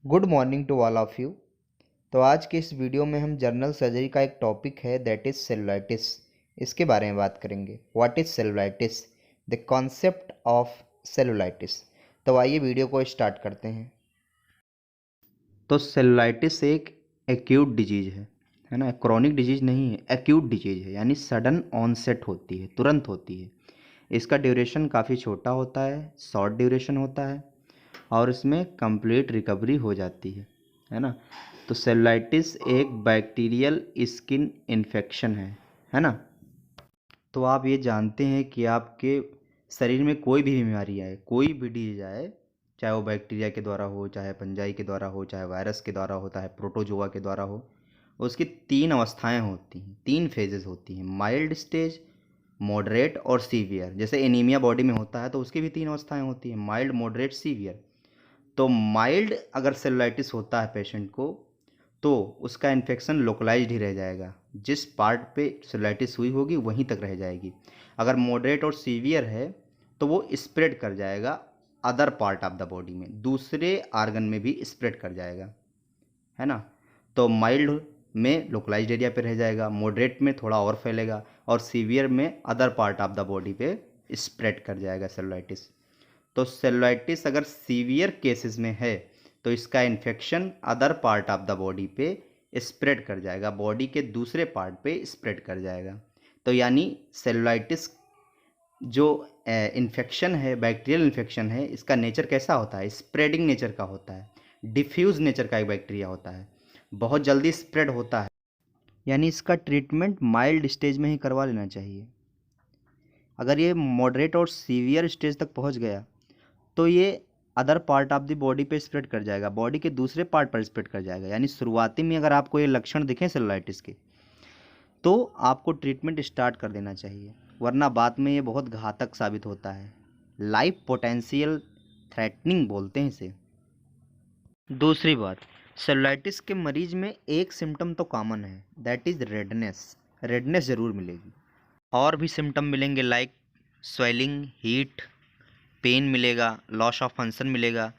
Good morning to all of you. तो आज के इस वीडियो में हम जनरल सर्जरी का एक टॉपिक है दैट इज़ सेलुलाइटिस, इसके बारे में बात करेंगे। What is cellulitis, the concept of cellulitis. तो आइए वीडियो को स्टार्ट करते हैं। तो सेलुलाइटिस एक एक्यूट डिजीज़ है ना, क्रॉनिक डिजीज़ नहीं है, एक्यूट डिजीज़ है, यानी सडन ऑनसेट होती है, तुरंत होती है। इसका ड्यूरेशन काफ़ी छोटा होता है, शॉर्ट ड्यूरेशन होता है और इसमें कंप्लीट रिकवरी हो जाती है ना। तो सेलुलाइटिस एक बैक्टीरियल स्किन इन्फेक्शन है ना। तो आप ये जानते हैं कि आपके शरीर में कोई भी बीमारी आए, कोई भी डिजीज आए, चाहे वो बैक्टीरिया के द्वारा हो, चाहे फंजाई के द्वारा हो, चाहे वायरस के द्वारा होता है, प्रोटोजोआ के द्वारा हो, उसकी तीन अवस्थाएं होती हैं, तीन फेजेस होती हैं, माइल्ड स्टेज, मॉडरेट और सीवियर। जैसे एनीमिया बॉडी में होता है तो उसकी भी तीन अवस्थाएं होती हैं, माइल्ड, मॉडरेट, सीवियर। तो माइल्ड अगर सेलुलाइटिस होता है पेशेंट को, तो उसका इन्फेक्शन लोकलाइज्ड ही रह जाएगा, जिस पार्ट पे सेलुलाइटिस हुई होगी वहीं तक रह जाएगी। अगर मॉडरेट और सीवियर है तो वो स्प्रेड कर जाएगा other part of the body में, दूसरे आर्गन में भी स्प्रेड कर जाएगा, है ना। तो माइल्ड में लोकलाइज्ड एरिया पे रह जाएगा, मॉडरेट में थोड़ा और फैलेगा और सीवियर में other part of the body पे स्प्रेड कर जाएगा सेलुलाइटिस। तो सेलुलाइटिस अगर सीवियर केसेस में है तो इसका infection other part of the body पे स्प्रेड कर जाएगा, बॉडी के दूसरे पार्ट पे स्प्रेड कर जाएगा। तो यानी सेलुलाइटिस जो इन्फेक्शन है, बैक्टीरियल इन्फेक्शन है, इसका नेचर कैसा होता है? स्प्रेडिंग नेचर का होता है, डिफ्यूज़ नेचर का एक बैक्टीरिया होता है, बहुत जल्दी स्प्रेड होता है। यानी इसका ट्रीटमेंट माइल्ड स्टेज में ही करवा लेना चाहिए। अगर ये मॉडरेट और सीवियर स्टेज तक पहुंच गया तो ये other part of the body पे स्प्रेड कर जाएगा, बॉडी के दूसरे पार्ट पर स्प्रेड कर जाएगा। यानी शुरुआती में अगर आपको ये लक्षण दिखें सेलुलाइटिस के, तो आपको ट्रीटमेंट स्टार्ट कर देना चाहिए, वरना बाद में ये बहुत घातक साबित होता है। लाइफ पोटेंशियल थ्रेटनिंग बोलते हैं इसे। दूसरी बात, सेलुलाइटिस के मरीज में एक सिम्टम तो कॉमन है, दैट इज़ रेडनेस। रेडनेस ज़रूर मिलेगी, और भी सिम्टम मिलेंगे लाइक स्वेलिंग, हीट, पेन मिलेगा, लॉस ऑफ फंक्शन मिलेगा।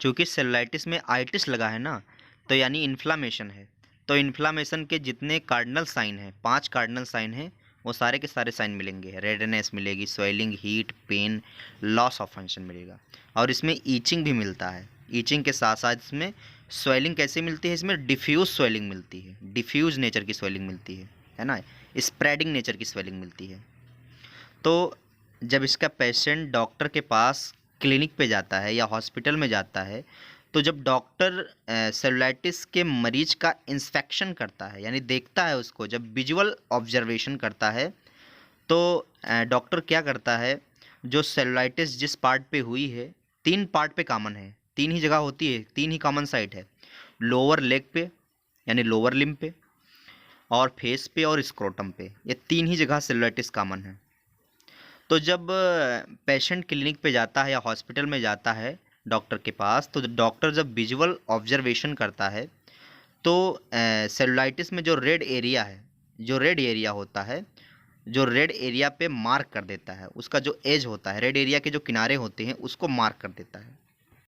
चूँकि सेलुलाइटिस में आइटिस लगा है ना, तो यानी इन्फ्लामेशन है। तो इन्फ्लामेशन के जितने कार्डिनल साइन हैं, 5 कार्डिनल साइन हैं, वो सारे के सारे साइन मिलेंगे। रेडनेस मिलेगी, swelling, heat, pain, loss of function मिलेगा। और इसमें ईचिंग भी मिलता है। ईचिंग के साथ साथ इसमें स्वेलिंग कैसे मिलती है? इसमें डिफ्यूज़ स्वेलिंग मिलती है, डिफ्यूज़ नेचर की स्वेलिंग मिलती है ना, स्प्रेडिंग नेचर की स्वेलिंग मिलती है। तो जब इसका पेशेंट डॉक्टर के पास क्लिनिक पे जाता है या हॉस्पिटल में जाता है, तो जब डॉक्टर सेलुलाइटिस के मरीज का इंस्पेक्शन करता है, यानी देखता है उसको, जब विजुअल ऑब्जर्वेशन करता है, तो डॉक्टर क्या करता है, जो सेलुलाइटिस जिस पार्ट पे हुई है, 3 पार्ट पे कॉमन है, 3 ही जगह होती है, 3 ही कॉमन साइट है। लोअर लेग पे यानी लोअर लिम्ब पे, और फेस पे और स्क्रोटम पे, ये 3 ही जगह सेलुलाइटिस कॉमन है। तो जब पेशेंट क्लिनिक पे जाता है या हॉस्पिटल में जाता है डॉक्टर के पास, तो डॉक्टर जब विजुअल ऑब्जर्वेशन करता है, तो सेलुलाइटिस में जो रेड एरिया है, जो रेड एरिया होता है, जो रेड एरिया पे मार्क कर देता है, उसका जो एज होता है, रेड एरिया के जो किनारे होते हैं उसको मार्क कर देता है।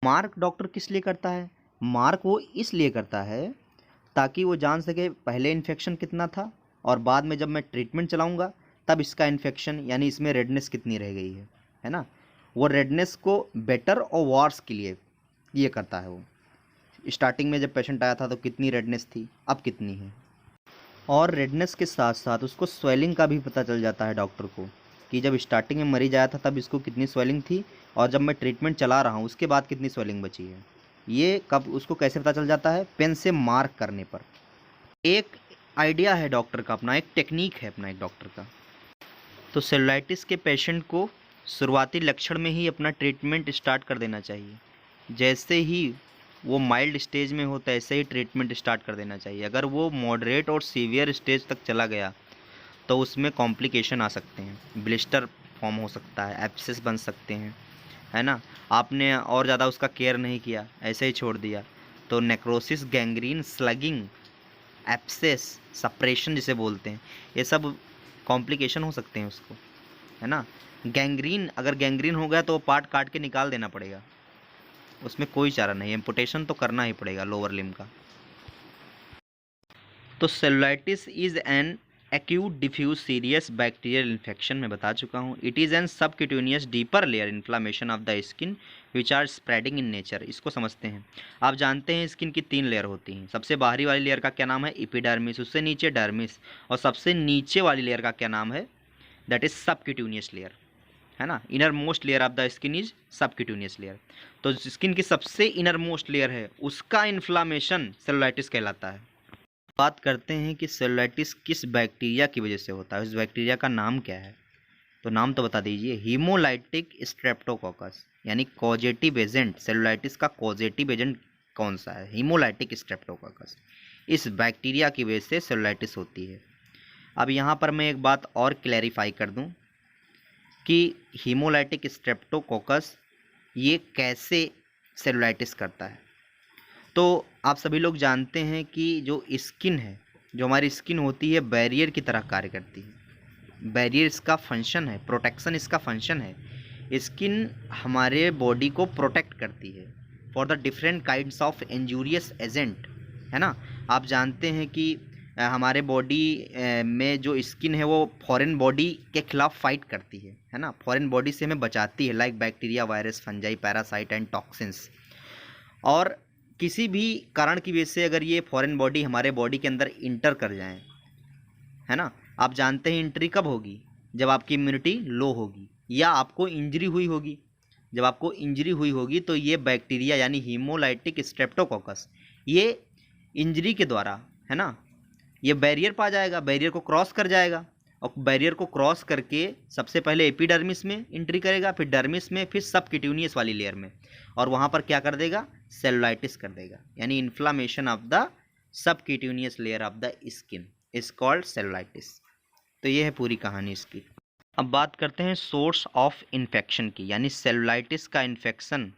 मार्क डॉक्टर किस लिए करता है? मार्क वो इसलिए करता है ताकि वो जान सके पहले इन्फेक्शन कितना था और बाद में जब मैं ट्रीटमेंट चलाऊंगा तब इसका इन्फेक्शन, यानी इसमें रेडनेस कितनी रह गई है ना। वो रेडनेस को बेटर और वर्स के लिए ये करता है। वो स्टार्टिंग में जब पेशेंट आया था तो कितनी रेडनेस थी, अब कितनी है। और रेडनेस के साथ साथ उसको स्वेलिंग का भी पता चल जाता है डॉक्टर को, कि जब स्टार्टिंग में मरीज आया था तब इसको कितनी स्वेलिंग थी और जब मैं ट्रीटमेंट चला रहा हूँ उसके बाद कितनी स्वेलिंग बची है। ये कब उसको कैसे पता चल जाता है? पेन से मार्क करने पर। एक आइडिया है डॉक्टर का अपना, एक टेक्निक है अपना एक डॉक्टर का। तो सेलुलाइटिस के पेशेंट को शुरुआती लक्षण में ही अपना ट्रीटमेंट स्टार्ट कर देना चाहिए। जैसे ही वो माइल्ड स्टेज में हो तैसे ही ट्रीटमेंट स्टार्ट कर देना चाहिए। अगर वो मॉडरेट और सीवियर स्टेज तक चला गया तो उसमें कॉम्प्लिकेशन आ सकते हैं, ब्लिस्टर फॉर्म हो सकता है, एब्सेस बन सकते हैं, है ना। आपने और ज़्यादा उसका केयर नहीं किया, ऐसे ही छोड़ दिया, तो नेक्रोसिस, गैंग्रीन, स्लगिंग, एब्सेस, सप्रेशन जिसे बोलते हैं, ये सब कॉम्प्लिकेशन हो सकते हैं उसको, है ना। गैंग्रीन, अगर गैंग्रीन हो गया तो वो पार्ट काट के निकाल देना पड़ेगा, उसमें कोई चारा नहीं है, एम्पुटेशन तो करना ही पड़ेगा लोअर लिम्ब का। तो cellulitis is an acute diffuse serious bacterial infection में बता चुका हूँ। It is an subcutaneous deeper layer inflammation of the skin which are spreading in nature. इसको समझते हैं। आप जानते हैं स्किन की 3 लेयर होती हैं। सबसे बाहरी वाली लेयर का क्या नाम है? एपिडर्मिस। उससे नीचे डर्मिस, और सबसे नीचे वाली लेयर का क्या नाम है? दैट इज सबक्यूटेनियस लेयर, है ना। Inner most layer of the skin is subcutaneous layer. तो स्किन की सबसे इनर मोस्ट लेयर है, उसका इन्फ्लामेशन सेलुलाइटिस कहलाता है। बात करते हैं कि सेलुलाइटिस किस बैक्टीरिया की वजह से होता है। उस बैक्टीरिया का नाम क्या है? तो नाम तो बता दीजिए। हीमोलाइटिक स्ट्रेप्टोकोकस, यानी कॉजेटिव एजेंट। सेलुलाइटिस का कॉजेटिव एजेंट कौन सा है? Haemolytic Streptococcus. इस बैक्टीरिया की वजह से सेलुलाइटिस होती है। अब यहाँ पर मैं एक बात और क्लैरिफाई कर दूँ कि हीमोलाइटिक स्ट्रेप्टोकोकस ये कैसे सेलुलाइटिस करता है। तो आप सभी लोग जानते हैं कि जो स्किन है, जो हमारी स्किन होती है, बैरियर की तरह कार्य करती है। बैरियर इसका फंक्शन है, प्रोटेक्शन इसका फंक्शन है। स्किन हमारे बॉडी को प्रोटेक्ट करती है for the different kinds of injurious agent, है ना। आप जानते हैं कि हमारे बॉडी में जो स्किन है वो फॉरेन बॉडी के खिलाफ फाइट करती है ना। फॉरेन बॉडी से हमें बचाती है, like bacteria, virus, fungi, parasite and toxins. और किसी भी कारण की वजह से अगर ये फॉरेन बॉडी हमारे बॉडी के अंदर इंटर कर जाएं, है ना। आप जानते हैं एंट्री कब होगी? जब आपकी इम्यूनिटी लो होगी या आपको इंजरी हुई होगी। जब आपको इंजरी हुई होगी तो ये बैक्टीरिया यानी हीमोलाइटिक स्ट्रेप्टोकोकस ये इंजरी के द्वारा, है ना, ये बैरियर पा जाएगा, बैरियर को क्रॉस कर जाएगा, और बैरियर को क्रॉस करके सबसे पहले एपिडर्मिस में एंट्री करेगा, फिर डर्मिस में, फिर सबक्यूटेनियस वाली लेयर में, और वहाँ पर क्या कर देगा? सेलुलाइटिस कर देगा, यानी inflammation of the subcutaneous layer of the skin is called cellulitis. तो ये है पूरी कहानी इसकी। अब बात करते हैं सोर्स ऑफ इन्फेक्शन की, यानी सेलुलाइटिस का इन्फेक्शन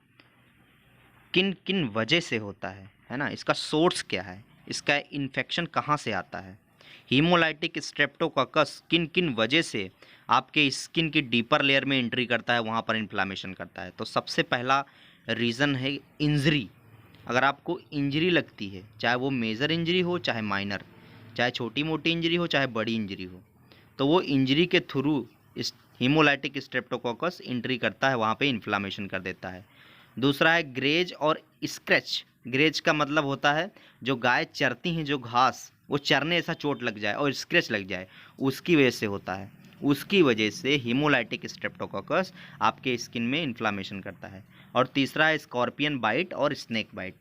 किन किन वजह से होता है ना। इसका सोर्स क्या है, इसका इन्फेक्शन कहाँ से आता है। हीमोलाइटिक स्ट्रेप्टोकोकस किन किन वजह से आपके स्किन की डीपर लेयर में एंट्री करता है, वहाँ पर इन्फ्लामेशन करता है। तो सबसे पहला रीज़न है इंजरी। अगर आपको इंजरी लगती है, चाहे वो मेजर इंजरी हो चाहे माइनर, चाहे छोटी मोटी इंजरी हो चाहे बड़ी इंजरी हो, तो वो इंजरी के थ्रू इस हीमोलाइटिक स्ट्रेप्टोकोकस एंट्री करता है, वहाँ पे इन्फ्लामेशन कर देता है। दूसरा है ग्रेज और स्क्रैच। ग्रेज का मतलब होता है जो गाय चरती हैं, जो घास, वो चरने ऐसा चोट लग जाए और स्क्रैच लग जाए, उसकी वजह से होता है। उसकी वजह से हीमोलाइटिक स्ट्रेप्टोकोकस आपके स्किन में इन्फ्लामेशन करता है। और तीसरा है स्कॉर्पियन बाइट और स्नेक बाइट।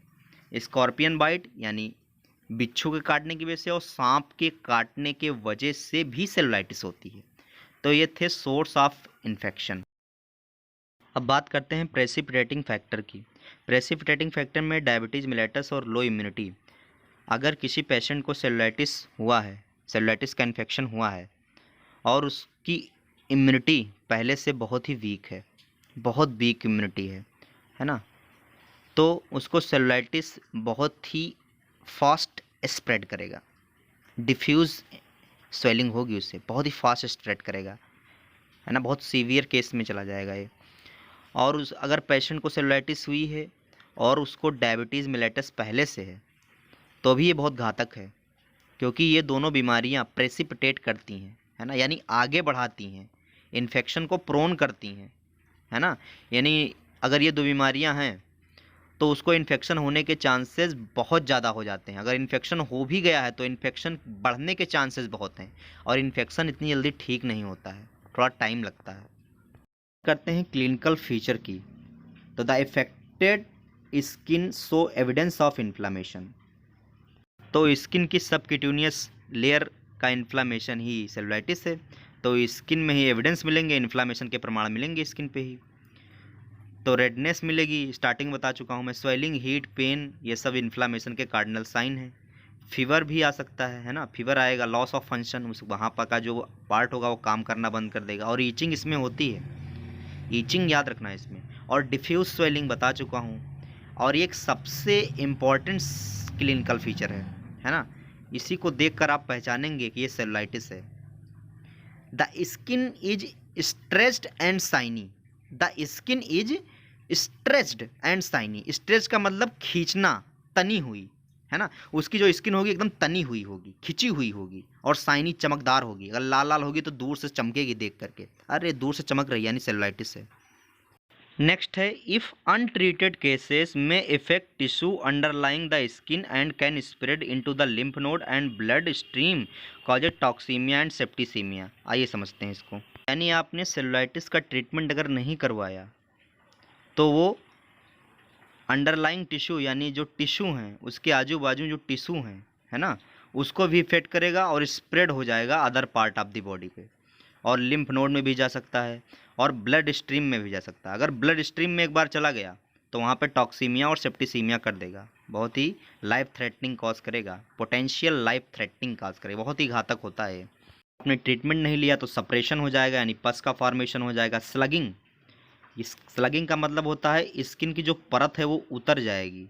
स्कॉर्पियन बाइट यानी बिच्छू के काटने की वजह से, और सांप के काटने के वजह से भी सेलुलाइटिस होती है। तो ये थे सोर्स ऑफ इन्फेक्शन। अब बात करते हैं प्रेसिपिटेटिंग फैक्टर की। प्रेसिपिटेटिंग फैक्टर में डायबिटीज़ मेलिटस और लो इम्यूनिटी। अगर किसी पेशेंट को सेलुलाइटिस हुआ है, सेलुलाइटिस का इन्फेक्शन हुआ है, और उसकी इम्यूनिटी पहले से बहुत ही वीक है, बहुत वीक इम्यूनिटी है ना, तो उसको सेलुलाइटिस बहुत ही फास्ट स्प्रेड करेगा। डिफ्यूज़ स्वेलिंग होगी उससे, बहुत ही फास्ट स्प्रेड करेगा, है ना, बहुत सीवियर केस में चला जाएगा ये। और उस अगर पेशेंट को सेलुलाइटिस हुई है और उसको डायबिटीज़ मेलिटस पहले से है, तो भी ये बहुत घातक है, क्योंकि ये दोनों बीमारियां प्रेसिपिटेट करती हैं, है ना, यानी आगे बढ़ाती हैं, इन्फेक्शन को प्रोन करती हैं, है ना। यानी अगर ये दो बीमारियां हैं तो उसको इन्फेक्शन होने के चांसेस बहुत ज़्यादा हो जाते हैं। अगर इन्फेक्शन हो भी गया है तो इन्फेक्शन बढ़ने के चांसेस बहुत हैं, और इन्फेक्शन इतनी जल्दी ठीक नहीं होता है, थोड़ा टाइम लगता है। करते हैं क्लिनिकल फीचर की। तो the affected skin show evidence of inflammation. तो स्किन की सबक्यूटेनियस लेयर का इन्फ्लामेशन ही सेलुलाइटिस है। तो स्किन में ही एविडेंस मिलेंगे, इन्फ्लामेशन के प्रमाण मिलेंगे स्किन पे ही। तो रेडनेस मिलेगी, स्टार्टिंग बता चुका हूँ मैं। स्वेलिंग, हीट, पेन, ये सब इन्फ्लामेशन के कार्डिनल साइन है। फीवर भी आ सकता है ना, फीवर आएगा। लॉस ऑफ फंक्शन, उस वहाँ पर का जो पार्ट होगा वो काम करना बंद कर देगा। और ईचिंग इसमें होती है, ईचिंग याद रखना है इसमें। और डिफ्यूज स्वेलिंग बता चुका हूँ। और ये एक सबसे इम्पॉर्टेंट क्लिनिकल फीचर है ना। इसी को देखकर आप पहचानेंगे कि ये सेलुलाइटिस है। The skin is stretched and shiny. The skin is stretched and shiny. Stretch का मतलब खींचना, तनी हुई, है ना। उसकी जो स्किन होगी एकदम तनी हुई होगी, खिंची हुई होगी, और शाइनी चमकदार होगी। अगर लाल लाल होगी तो दूर से चमकेगी देख करके, अरे दूर से चमक रही है, यानी सेलुलाइटिस है। नेक्स्ट है, इफ़ अनट्रीटेड केसेस में effect tissue underlying the skin and can spread into the lymph node and blood stream causes toxaemia and septicaemia. आइए समझते हैं इसको। यानी आपने सेलुलाइटिस का ट्रीटमेंट अगर नहीं करवाया तो वो अंडरलाइंग टिश्यू यानी जो टिश्यू हैं उसके आजू बाजू जो टिश्यू हैं, है ना, उसको भी इफेक्ट करेगा और स्प्रेड हो जाएगा other part of the body पे, और लिम्फ नोड में भी जा सकता है और ब्लड स्ट्रीम में भी जा सकता है। अगर ब्लड स्ट्रीम में एक बार चला गया तो वहाँ पे टॉक्सीमिया और सेप्टिसीमिया कर देगा, बहुत ही लाइफ थ्रेटनिंग कॉज करेगा, पोटेंशियल लाइफ थ्रेटनिंग कॉज करेगा, बहुत ही घातक होता है। आपने ट्रीटमेंट नहीं लिया तो सप्रेशन हो जाएगा, यानी पस का फॉर्मेशन हो जाएगा। स्लगिंग, इस स्लगिंग का मतलब होता है स्किन की जो परत है वो उतर जाएगी।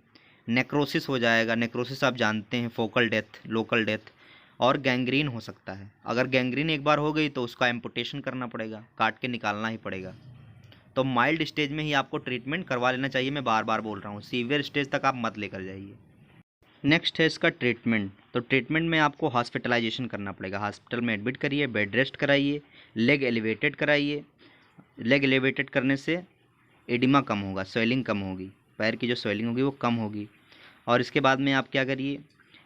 नेक्रोसिस हो जाएगा, नेक्रोसिस आप जानते हैं, फोकल डेथ, लोकल डेथ, और गैंग्रीन हो सकता है। अगर गैंग्रीन एक बार हो गई तो उसका एम्पुटेशन करना पड़ेगा, काट के निकालना ही पड़ेगा। तो माइल्ड स्टेज में ही आपको ट्रीटमेंट करवा लेना चाहिए, मैं बार बार बोल रहा हूँ, सीवियर स्टेज तक आप मत लेकर जाइए। नेक्स्ट है इसका ट्रीटमेंट। तो ट्रीटमेंट में आपको हॉस्पिटलाइजेशन करना पड़ेगा, हॉस्पिटल में एडमिट करिए, बेड रेस्ट कराइए, लेग एलिवेटेड कराइए। लेग एलिवेटेड करने से एडिमा कम होगा, स्वेलिंग कम होगी, पैर की जो स्वेलिंग होगी वो कम होगी। और इसके बाद में आप क्या करिए,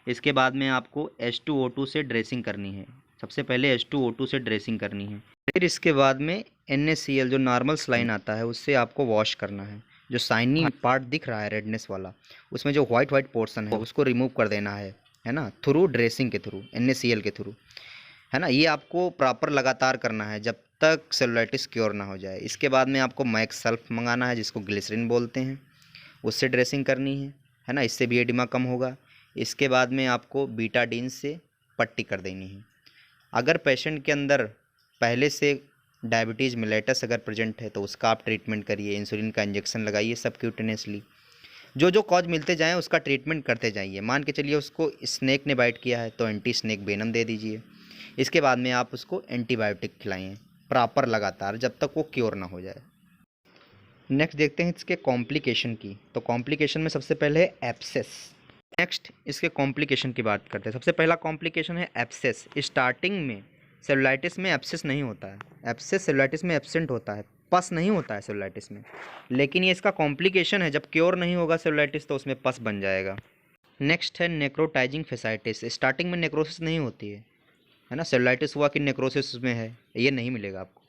इसके बाद में आपको H2O2 से ड्रेसिंग करनी है। सबसे पहले H2O2 से ड्रेसिंग करनी है, फिर इसके बाद में NaCl जो नॉर्मल सलाइन आता है उससे आपको वॉश करना है। जो शाइनी पार्ट दिख रहा है रेडनेस वाला, उसमें जो वाइट पोर्शन है उसको रिमूव कर देना है ना, थ्रू ड्रेसिंग के थ्रू, NaCl के थ्रू, है ना। ये आपको प्रॉपर लगातार करना है जब तक सेलुलाइटिस क्योर ना हो जाए। इसके बाद में आपको मैक्स सल्फ मंगाना है, जिसको ग्लिसरीन बोलते हैं, उससे ड्रेसिंग करनी है ना, इससे भी एडिमा कम होगा। इसके बाद में आपको बीटाडीन से पट्टी कर देनी है। अगर पेशेंट के अंदर पहले से डायबिटीज़ मिलेटस अगर प्रेजेंट है तो उसका आप ट्रीटमेंट करिए, इंसुलिन का इंजेक्शन लगाइए सबक्यूटेनियसली। जो जो कॉज मिलते जाएँ उसका ट्रीटमेंट करते जाइए। मान के चलिए उसको स्नेक ने बाइट किया है तो एंटी स्नेक वेनम दे दीजिए। इसके बाद में आप उसको एंटीबायोटिक खिलाएं प्रॉपर लगातार जब तक वो क्योर ना हो जाए। नेक्स्ट देखते हैं इसके कॉम्प्लिकेशन की। तो कॉम्प्लिकेशन में सबसे पहले है एब्सेस। नेक्स्ट इसके कॉम्प्लिकेशन की बात करते हैं। सबसे पहला कॉम्प्लिकेशन है एब्सेस। स्टार्टिंग में सेलुलाइटिस में एब्सेस नहीं होता है, एब्सेस सेलुलाइटिस में एब्सेंट होता है, पस नहीं होता है सेलुलाइटिस में, लेकिन ये इसका कॉम्प्लिकेशन है, जब क्योर नहीं होगा सेलुलाइटिस तो उसमें पस बन जाएगा। नेक्स्ट है नेक्रोटाइजिंग फेसाइटिस। स्टार्टिंग में नेक्रोसिस नहीं होती है ना, सेलुलाइटिस हुआ कि नेक्रोसिस उसमें है, ये नहीं मिलेगा आपको,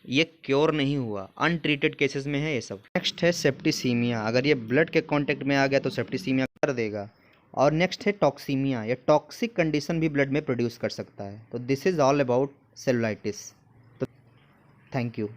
ये क्योर नहीं हुआ, अनट्रीटेड केसेस में है ये सब। नेक्स्ट है सेप्टिसीमिया। अगर ये ब्लड के कांटेक्ट में आ गया तो सेप्टिसीमिया कर देगा। और नेक्स्ट है टॉक्सीमिया, ये टॉक्सिक कंडीशन भी ब्लड में प्रोड्यूस कर सकता है। तो this is all about cellulitis. तो थैंक यू।